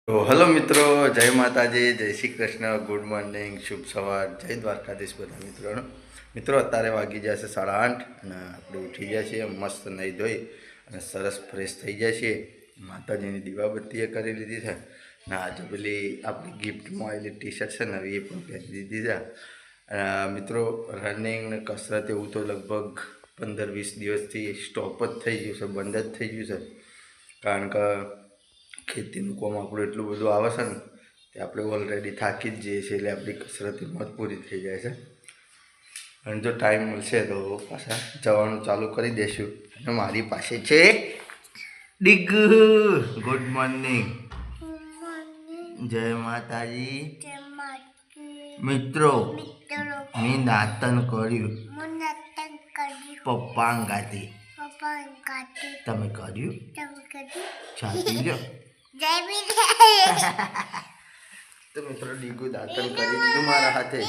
તો હલો મિત્રો, જય માતાજી, જય શ્રી કૃષ્ણ, ગુડ મોર્નિંગ, શુભ સવાર, જય દ્વારકાધીશ બધા મિત્રોનો. મિત્રો અત્યારે વાગી જશે 8:30 અને આપણે ઉઠી ગયા છીએ, મસ્ત નહીં ધોઈ અને સરસ ફ્રેશ થઈ જાય છે. માતાજીની દીવાબત્તીએ કરી લીધી છે અને આજે પેલી આપણી ગિફ્ટમાં આવેલી ટી શર્ટ છે નવી, એ પણ પહેરી દીધી છે. મિત્રો રનિંગ ને કસરત એવું તો લગભગ 15-20 દિવસથી સ્ટોપ જ થઈ ગયું છે, બંધ જ થઈ ગયું છે. કારણ કે ખેતીનું કામ આપણું એટલું બધું આવે છે ને કે આપણે ઓલરેડી થાકી જ જઈએ છીએ, એટલે આપણી કસરત હિંમત પૂરી થઈ જાય છે. અને જો ટાઈમ મળશે તો પાછા જવાનું ચાલુ કરી દઈશું. અને મારી પાસે છે ડીગુ. ગુડ મોર્નિંગ, જય માતાજી. મિત્રો મેં દાંતન કર્યું પપ્પા અંગાથી. તમે કર્યું? ચાલી લો. તો મિત્રો ડીગુ દાંતન કરી દીધું મારા હાથે.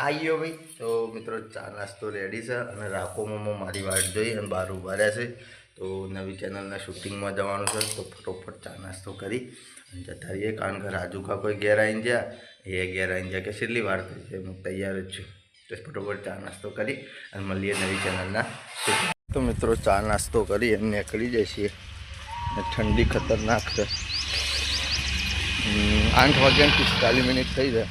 આવ્યો ભાઈ. તો મિત્રો ચા નાસ્તો રેડી છે અને રાખો મમ્મો મારી વાટ જોઈ અને બહાર ઊભા રહ્યા છે. તો નવી ચેનલના શૂટિંગમાં જવાનું છે, તો ફટોફટ ચા નાસ્તો કરી અને જતા રહીએ. કારણ કે રાજુ કાકોએ ઘેર આવીને ગયા, એ ઘેર આવીને ગયા કે કેટલી વાર થઈ છે, હું તૈયાર જ છું. તો ફટોફટ ચા નાસ્તો કરી અને મળીએ નવી ચેનલના શૂટિંગ. તો મિત્રો ચા નાસ્તો કરી અને નીકળી જાય છીએ. ઠંડી ખતરનાક છે. 8:45 થઈ જાય.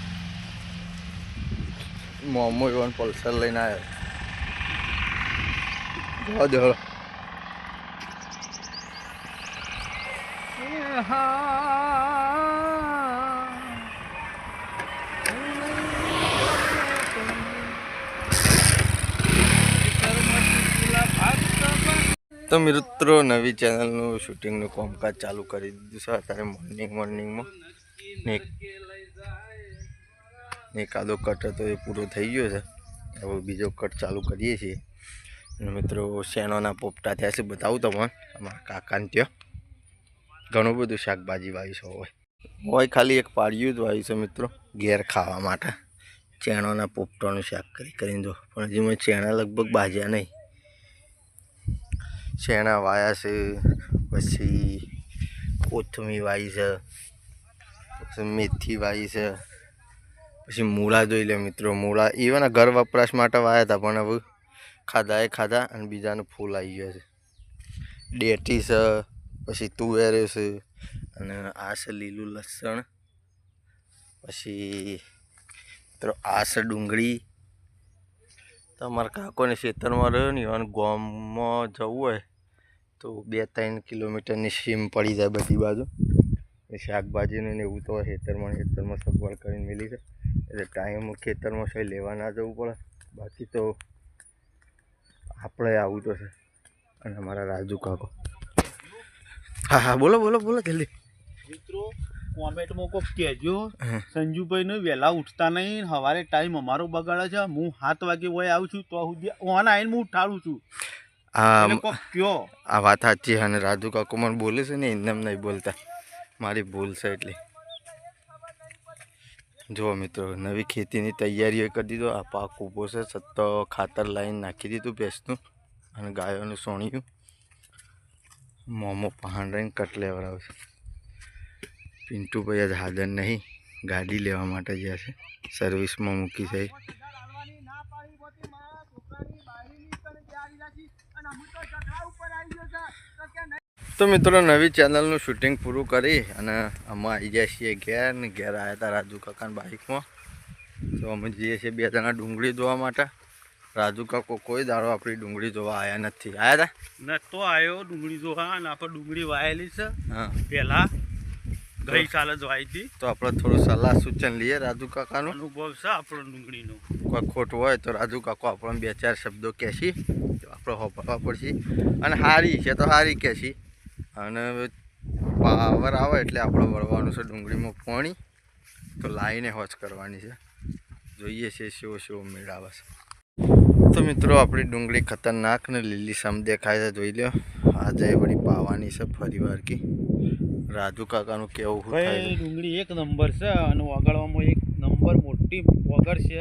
મોમો એવન પલ્સર લઈને આવ્યો. જવા દે. તો મિત્રો નવી ચેનલનું શૂટિંગનું કામકાજ ચાલુ કરી દીધું છે. અત્યારે મોર્નિંગમાં એકાદો કટ હતો એ પૂરો થઈ ગયો છે. હવે બીજો કટ ચાલુ કરીએ છીએ. અને મિત્રો શેણોના પોપટા થયા છે, બતાવું તમને. અમારા કાકાને ત્યાં ઘણું બધું શાકભાજી વાવ્યું છે. હોય ખાલી એક પાડ્યું જ વાવ્યું છે મિત્રો, ઘેર ખાવા માટે. ચેણાના પોપટાનું શાક કરીને જો, પણ હજી મેં ચેણા લગભગ બાજ્યા નહીં. ચેણા વાયા છે, પછી કોથમી વાવી છે, પછી મેથી વાવી છે, પછી મૂળા જોઈ લે મિત્રો. મૂળા ઇવન ઘર વપરાશ માટે વાયા હતા, પણ હવે ખાધા અને બીજાનું ફૂલ આવી ગયો છે. ડેટી છે, પછી તુવેર છે, અને આ છે લીલું લસણ. પછી મિત્રો આ છે ડુંગળી. તમારા કાકોને ખેતરમાં રહ્યો ને, અને ગામમાં જવું હોય તો 2-3 કિલોમીટરની સીમ પડી જાય બધી બાજુ. શાકભાજીનું ને એવું તો ખેતરમાં સગવડ કરીને મેલી છે, એટલે ટાઈમ ખેતરમાં છે લેવા ના જવું પડે. બાકી તો આપણે આવું તો છે. અને અમારા રાજુ કાકો. હા બોલો જલ્દી. મિત્રો કોમેન્ટમાં કોક કહેજો, સંજુભાઈને વહેલા ઉઠતા નહીં, સવારે ટાઈમ અમારો બગાડે છે. હું 7 વાગે વય આવું છું, તો સુધી ઓન આવીને હું ઉઠાડું છું. આ વાત સાચી. અને રાજુ કાકો મને બોલે છે ને, એમને નહીં બોલતા, મારી ભૂલ છે એટલે. જુઓ મિત્રો નવી ખેતીની તૈયારીઓ કરી દીધો. આ પાક ઊભો છે, છતો ખાતર લાવીને નાખી દીધું ભેંસનું અને ગાયોનું સોણિયું. મોમો પહાણ રહીને કટ લેવડાવશે. પિન્ટુભાઈ આજ હાજર નહીં, ગાડી લેવા માટે ગયા છે, સર્વિસમાં મૂકી છે. તો મિત્રો નવી ચેનલનું શૂટિંગ પૂરું કરી અને અમે આવી જાય છીએ ઘેર. ને ઘેર આવ્યા હતા રાજુ કાકાના બાઇકમાં. તો અમે જઈએ છીએ 2 જણા ડુંગળી જોવા માટે. રાજુ કાકો કોઈ દાડો આપણી ડુંગળી જોવા આવ્યા નથી. આવ્યા હતા? નતો આવ્યો ડુંગળી જોવા, અને આપણે ડુંગળી વાયેલી છે. હા, પહેલા ગઈ સાલ જ વાવી હતી. તો આપણે થોડું સલાહ સૂચન લઈએ રાજુ કાકાનું. અનુભવ છે આપણો ડુંગળીનો. કોઈ ખોટું હોય તો રાજુ કાકો આપણને 2-4 શબ્દો કહેશી, આપણે હોપવા પડશે. અને સારી છે તો સારી કહેશી. અને પાવર આવે એટલે આપણે વળવાનું છે ડુંગળીમાં પાણી, તો લાઈને હોજ કરવાની છે. જોઈએ છે શેવો મેળાવે છે. તો મિત્રો આપણી ડુંગળી ખતરનાક ને લીલીછમ દેખાય છે, જોઈ લો. આજે વળી પાવાની છે ફરીવાર કી. રાજુ કાકાનું કેવું ભાઈ ડુંગળી 1 નંબર છે, અને વગાડવામાં 1 નંબર મોટી વગર છે.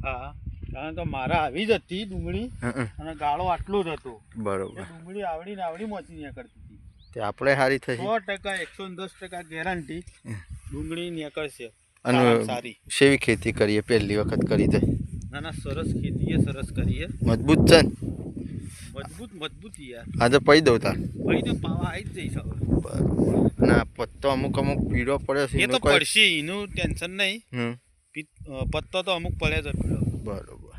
હા, કારણ કે મારા આવી જ હતી ડુંગળી, અને ગાળો આટલો જ હતો. બરોબર. ડુંગળી આવડી મોચી નીકળતી હતી. તે આપણે સારી થશે 100% 110% ગેરંટી ડુંગળી નીકળશે અને સારી. સેવી ખેતી કરીએ પહેલી વખત કરી તો ના ના, સરસ ખેતી એ સરસ કરીએ. મજબૂત છે ને મજબૂત યાર. આજે પૈ દઉં તાર ભાઈ તો પાવા આવી જ જઈશ હવે. બરાબર. અને આ પત્તો અમુક પીળો પડ્યો છે એ એનું તો કોઈ પડશે, એનું ટેન્શન નહીં. પત્તો તો અમુક પડે છે પીળો. બરોબર.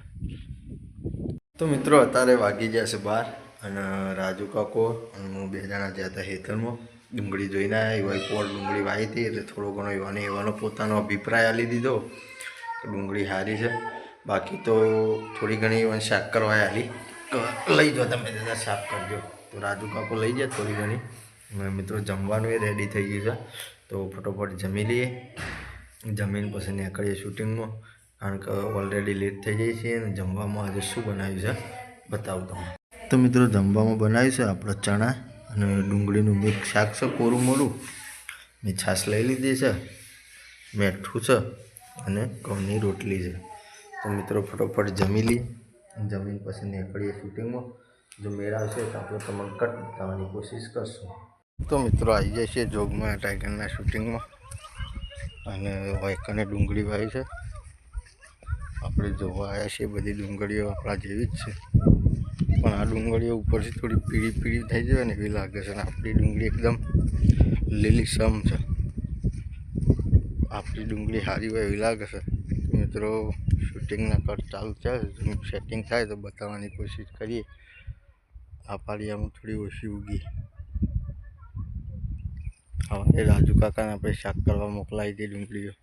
તો મિત્રો અત્યારે વાગી જશે 12 અને રાજુ કાકો અને હું 2 જણા જ્યાં હતા ખેતરમાં ડુંગળી જોઈને આવ્યા. એવા પોળ ડુંગળી વાવી હતી એટલે થોડો ઘણો એવાનો પોતાનો અભિપ્રાય આપી દીધો કે ડુંગળી સારી છે. બાકી તો થોડી ઘણી એવાની શાક કરવા આલી લઈ જાઓ તમે દાદા શાક કરજો. તો રાજુ કાકો લઈ જાય થોડી ઘણી. અને મિત્રો જમવાનું એ રેડી થઈ ગયું છે તો ફટોફટ જમી લઈએ. જમીન પછી નીકળીએ શૂટિંગમાં કારણ કે ઓલરેડી લેટ થઈ જાય છે. અને જમવામાં આજે શું બનાવ્યું છે બતાવું તમને. તો મિત્રો જમવામાં બનાવ્યું છે આપણે ચણા અને ડુંગળીનું મિક્સ શાક છે કોરું મોરું. મેં છાશ લઈ લીધી છે, મેઠું છે અને ઘઉંની રોટલી છે. તો મિત્રો ફટોફટ જમી લઈએ. જમીન પછી નીકળીએ શૂટિંગમાં. જો મેળ આવશે તો આપણે તમને કટ બતાવવાની કોશિશ કરશું. તો મિત્રો આવી જાય છે જોગમાં ટાઈગરના શૂટિંગમાં અને વાયકાને ડુંગળી વાવી છે. આપણે જોવા આવ્યા છીએ બધી ડુંગળીઓ આપણા જેવી જ છે પણ આ ડુંગળીઓ ઉપરથી થોડી પીળી થઈ જાય ને એવી લાગે છે. અને આપણી ડુંગળી એકદમ લીલીછમ છે. આપણી ડુંગળી સારી હોય એવી લાગે છે. મિત્રો શૂટિંગના કટ ચાલુ છે, સેટિંગ થાય તો બતાવવાની કોશિશ કરીએ. આ પાળિયામાં થોડી ઓછી ઉગી. હવે રાજુ કાકાને આપણે શાક કરવા મોકલાવી હતી ડુંગળીઓ.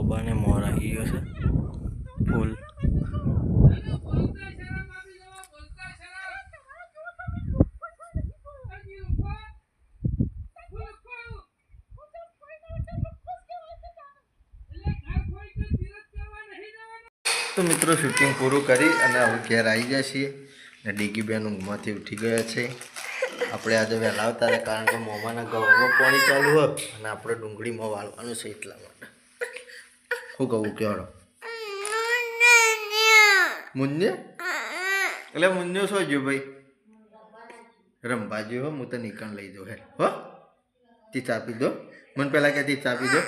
ઓબાને મોર આવી ગયો છે ફૂલ. તો મિત્રો શૂટિંગ પૂરું કરી અને હવે ઘેર આવી જાય છીએ ને ડીગી બેન ઊંઘમાંથી ઉઠી ગયા છે. આપણે આજે વહેલા આવતા હતા કારણ કે મોમાના ગવામાં પાણી ચાલુ હોય અને આપણે ડુંગળીમાં વાળવાનું છે એટલા માટે. શું કહું કહેવાડો મુન્ને એટલે મુન્યો શું જો ભાઈ રમવા જો હો. હું તો નીકળ લઈ દઉં હે હો. તી ચાપી દો મને પહેલાં કે તી ચાપી દો.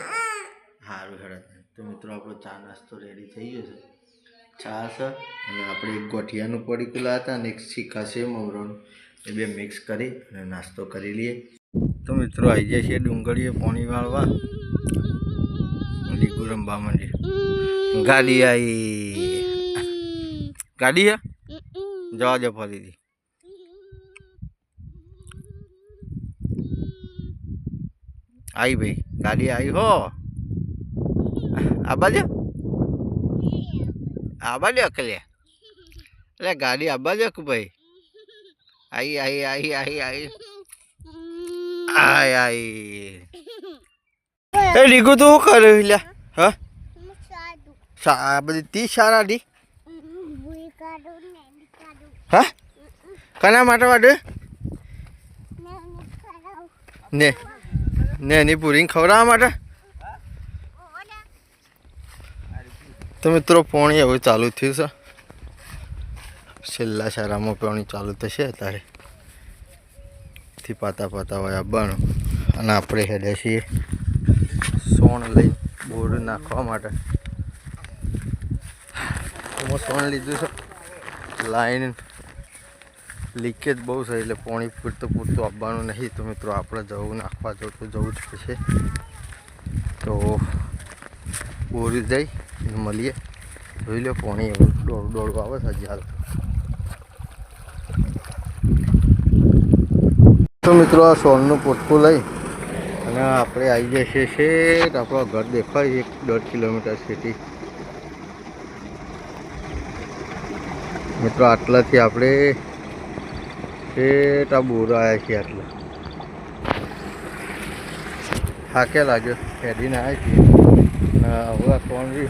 સારું હેડ. તો મિત્રો આપણો ચા નાસ્તો રેડી થઈ ગયો છે. ચા છે અને આપણે એક ગોઠિયાનું પડીકું હતા અને એક શીખા છે મમરોનું, એ બે મિક્સ કરી અને નાસ્તો કરી લઈએ. તો મિત્રો આવી જાય છે ડુંગળીએ પાણી વાળવા. લીગુ રમવા માંડી. ગાડી આવી. ગાડી હે જવા દે ફરીથી. આવી ભાઈ ગાડી આવી હો. આ બાજુ અકલે એટલે ગાડી આ બાજુ કે ભાઈ. આવી એ રીગુ તું શું કર્યું લ્યા? હા આ બધી 30 સારા ડી. હા કના માટે વાડે ને ને એની પૂરી ખવડાવવા માટે. તો મિત્રો પાણી હવે ચાલુ થયું છે. છેલ્લા શારામાં પાણી ચાલુ થશે અત્યારે થી પાતા હોય આવવાનું. અને આપણે હેડે છીએ સોણ લઈ બોર નાખવા માટે. હું સોણ લીધું છે. લાઈન લીકેજ બહુ છે એટલે પાણી પૂરતું આવવાનું નહીં. તો મિત્રો આપણે જવું નાખવા જવું જ પડશે. તો બોરી જઈ મળીએ. જોઈ લો પાણી દોડું આવે છે હજી હાલ. તો મિત્રો આ સોનનું પોટકું લઈ અને આપણે આવી જઈએ છીએ શેઠ. આપણો ઘર દેખાય 1-1.5 કિલોમીટર સિટી. મિત્રો આટલાથી આપણે એટા બોરા આવ્યા છીએ આટલા થાકે લાગ્યો હેડીને આવ્યા છીએ અને હવે કોણ એ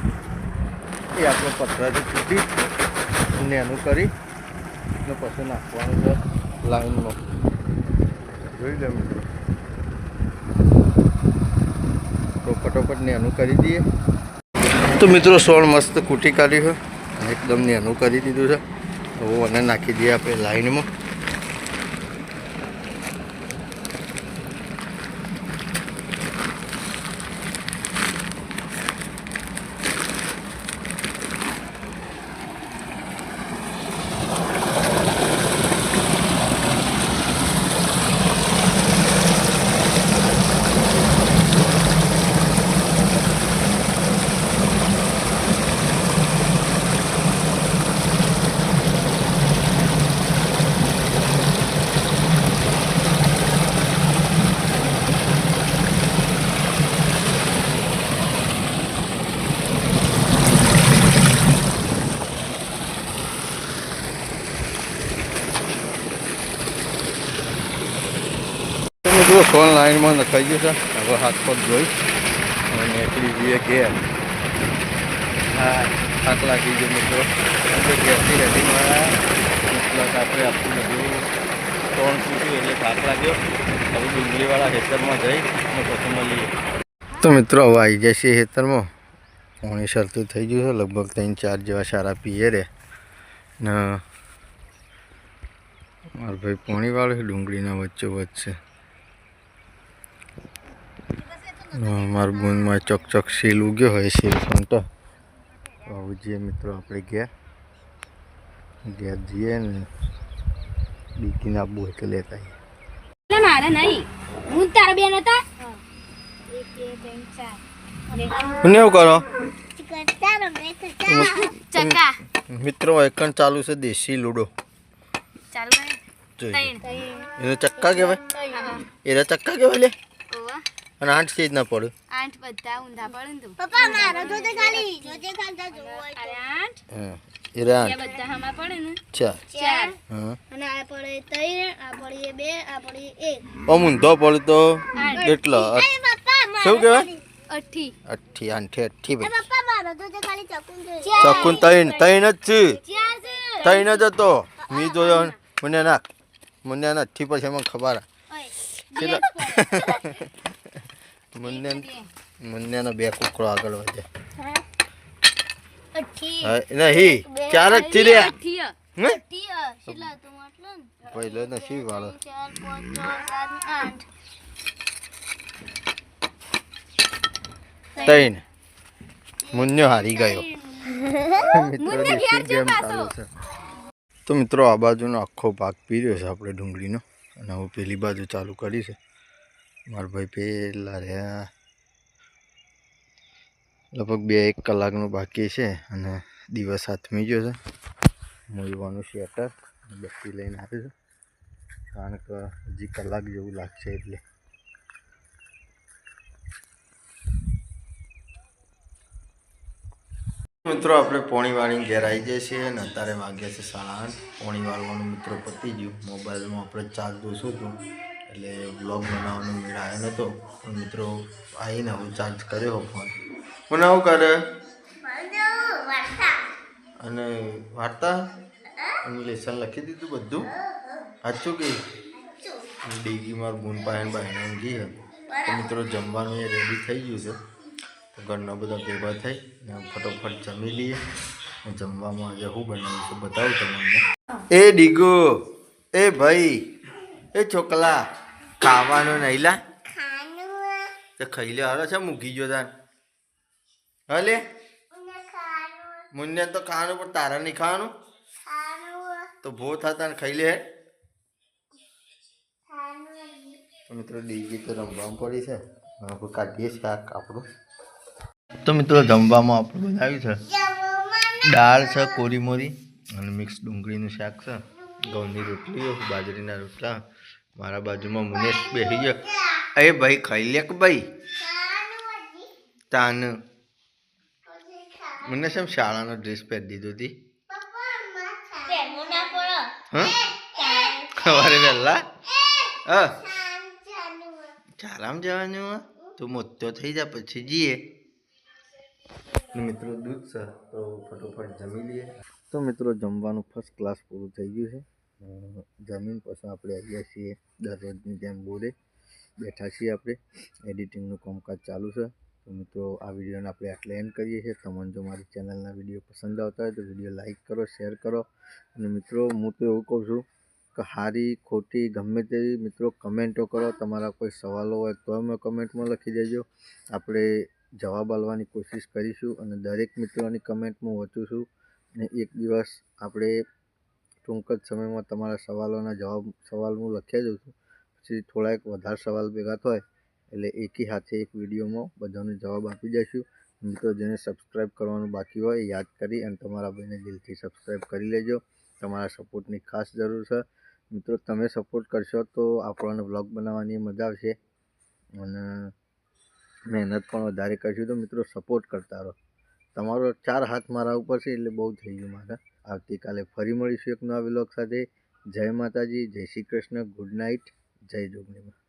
આપણે પથરાથી તૂટી ને એનું કરી ને પછી નાખવાનું છે લાઈનમાં જોઈ લે મિત્રો તો ફટોફટ ને એનું કરી દઈએ તો મિત્રો સોળ મસ્ત કૂટી કાઢી છે એકદમ ને એનું કરી દીધું છે હવે મને નાખી દઈએ આપણે લાઈનમાં મિત્રો સોન લાઈનમાં નખાઈ ગયું છે હવે હાથ પગ જોઈ અને નીકળી જઈએ ઘેર હા થાક લાગી ગયો મિત્રો ગેસની રેડીમાં પ્લસ આપણે આપણું બધું સોન તૂટ્યું એટલે થાક લાગ્યો હવે ડુંગળીવાળા ખેતરમાં જઈ અને પછી મળીએ તો મિત્રો હવે આવી જાય છે ખેતરમાં પાણી સરતું થઈ ગયું છે લગભગ 3-4 જેવા સારા પીએ રે ને મારો ભાઈ પાણી વાળો છે ડુંગળીના વચ્ચે વચ્ચે મારું બોનમાં ચોક સીલ ઉગ્યો હોય સીલ ફંટો આવું જઈએ મિત્રો આપણે ઘેર જઈએ ને બીકીને આપવું હોય તો લેતા આવીએ મારે નહીં હું તારા બેન હતા શું એવું કરો ચક્કા મિત્રો એકણ ચાલુ છે દેશી લૂડો ચાલુ એને ચક્કા કહેવાય એના ચક્કા કહેવાય લે અને 8 સ્ટેજ ના પડે 8 બધા ઊંધા પડે ને તું પપ્પા મારો જોતે ખાલી ખાતા જોવો અરે 8 હા એરા એ બધા હમા પડે ને 4 4 હા અને આ પડે 3 આ પડે 2 આ પડે 1 ઊંધો પડે તો કેટલો પપ્પા શું કહેવાય 8 8 ભાઈ પપ્પા મારો જોતે ખાલી ચકુન ચકુન તૈન જ છે 4 તૈન જ હતો મી જોયો મને નાખ મને નથી પછી મને ખબર મુન્યાનો 2 કુકડો આગળ વધે નહીં 4 જ છે રે હે કેટલા તો માટલા પહેલો નથી વાળો 4 5 6 7 તૈન મુન્યો હારી ગયો મિત્રો દેશી ગેમ ચાલુ છે તો મિત્રો આ બાજુનો આખો ભાગ પી રહ્યો છે આપણે ડુંગળીનો અને હું પેલી બાજુ ચાલુ કરી છે મારા ભાઈ પેલા રહ્યા લગભગ 2-1 કલાકનું બાકી છે અને દિવસ હાથમી ગયો છે મોલવાનું સ્વેટર બત્તી લઈને આવ્યો છે કારણ કે હજી કલાક જેવું લાગશે એટલે મિત્રો આપણે પોણી વાળીને ઘેર આવી જઈએ છીએ અને અત્યારે વાગ્યા છે 8:30 પોણી વાળવાનું મિત્રો પતી ગયું મોબાઈલમાં આપણે ચાર્જ દોશું હતું એટલે બ્લોગ બનાવવાનો મેળ આવ્યો નહોતો પણ મિત્રો આવીને હું ચાર્જ કર્યો ફોન મને આવું કરે અને વાર્તા અને લેસન લખી દીધું બધું સાચું કે ડીગી મારું બૂન પાયણ બહેન ઊંઘી તો મિત્રો જમવાનું એ રેડી થઈ ગયું છે તો ઘરના બધા ભેગા થઈ ને ફટોફટ જમી લઈએ જમવામાં આજે હું બનાવું છું બતાવું તમને એ ડીગો એ ભાઈ એ છોકલા ખાવાનું નહીં લા તો ખાઈ લે હારો છે મૂકી ગયો તાર હલે મુન્ને તો ખાવાનું પણ તારા નહીં ખાવાનું તો ભો થતા ને ખાઈ લે તો મિત્રો ડીગી તો રમવામાં પડી છે આપણે કાઢીએ શાક આપણું તો મિત્રો જમવામાં આપણે બનાવ્યું છે દાળ છે કોરી મોરી અને મિક્સ ડુંગળીનું શાક છે ઘઉંની રોટલીઓ બાજરીના રોટલા મારા બાજુમાં મુનેશ બેસી ગયો એ ભાઈ ખાઈ લે કે ભાઈ તાન મને શેમ શાળાનો ડ્રેસ પહેરી દીધો હતી હા સવારે વહેલા હા ચાલામ જવાનું હે? તું મોટો થઈ જા પછી જઈએ મિત્રો દૂધ છે તો ફટોફટ જમી લઈએ તો મિત્રો જમવાનું ફર્સ્ટ ક્લાસ પૂરું થઈ ગયું છે જમીન પછી આપણે આવ્યા છીએ દરરોજની જેમ બોરે બેઠા છીએ આપણે એડિટિંગનું કામકાજ ચાલુ છે તો મિત્રો આ વિડીયોને આપણે આટલે એન્ડ કરીએ છીએ તમને જો મારી ચેનલના વિડીયો પસંદ આવતા હોય તો વિડીયો લાઇક કરો શેર કરો અને મિત્રો હું તો એવું કહું છું કે સારી ખોટી ગમે તેવી મિત્રો કમેન્ટો કરો તમારા કોઈ સવાલો હોય તો અમે કમેન્ટમાં લખી દેજો આપણે જવાબ આપવાની કોશિશ કરીશું અને દરેક મિત્રોની કમેન્ટ હું વાંચું છું અને એક દિવસ આપણે ટૂંક જ સમયમાં તમારા સવાલોના સવાલ હું લખ્યા જાઉં છું પછી થોડાક વધારે સવાલ ભેગા થાય એટલે એકી સાથે એક વિડીયોમાં બધાનો જવાબ આપી દઈશું મિત્રો જેને સબસ્ક્રાઈબ કરવાનું બાકી હોય યાદ કરી અને તમારા ભાઈને દિલથી સબસ્ક્રાઈબ કરી લેજો તમારા સપોર્ટની ખાસ જરૂર છે મિત્રો તમે સપોર્ટ કરશો તો આપણને વ્લોગ બનાવવાની મજા આવશે અને મહેનત પણ વધારે કરશું તો મિત્રો સપોર્ટ કરતા રહો તમારો 4 હાથ મારા ઉપર છે એટલે બહુ થઈ ગયું મારે આવતીકાલે ફરી મળીશું એક નવા વ્લોગ સાથે જય માતાજી જય શ્રી કૃષ્ણ ગુડ નાઇટ જય જોગણીમાં